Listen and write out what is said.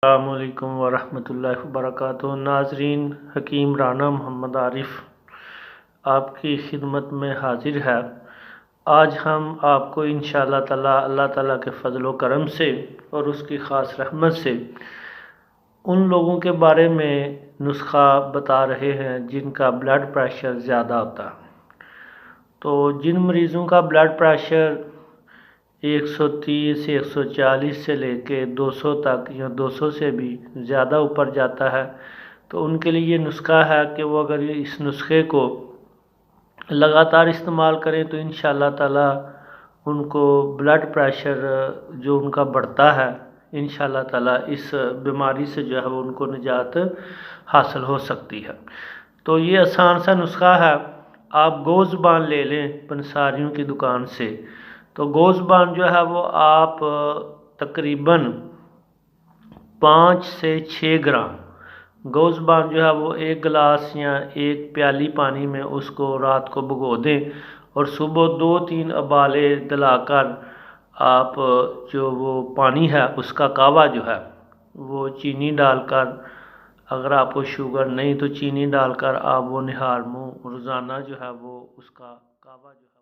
السلام علیکم ورحمۃ اللہ وبرکاتہ۔ ناظرین، حکیم رانا محمد عارف آپ کی خدمت میں حاضر ہے۔ آج ہم آپ کو انشاءاللہ تعالی اللہ تعالیٰ کے فضل و کرم سے اور اس کی خاص رحمت سے ان لوگوں کے بارے میں نسخہ بتا رہے ہیں جن کا بلڈ پریشر زیادہ ہوتا ہے۔ تو جن مریضوں کا بلڈ پریشر 130 140 سے لے کے 200 تک یا 200 سے بھی زیادہ اوپر جاتا ہے، تو ان کے لیے یہ نسخہ ہے کہ وہ اگر اس نسخے کو لگاتار استعمال کریں تو انشاءاللہ تعالی ان کو بلڈ پریشر جو ان کا بڑھتا ہے انشاءاللہ تعالی اس بیماری سے جو ہے ان کو نجات حاصل ہو سکتی ہے۔ تو یہ آسان سا نسخہ ہے، آپ گوز بان لے لیں پنساریوں کی دکان سے۔ تو گوز بان جو ہے وہ آپ تقریباً 5 سے 6 گرام گوز بان جو ہے وہ 1 گلاس یا 1 پیالی پانی میں اس کو رات کو بھگو دیں اور صبح 2-3 ابالے دلا کر آپ جو وہ پانی ہے اس کا کعوہ جو ہے وہ چینی ڈال کر، اگر آپ کو شوگر نہیں تو چینی ڈال کر آپ وہ نہار منہ روزانہ جو ہے وہ اس کا کعوہ جو ہے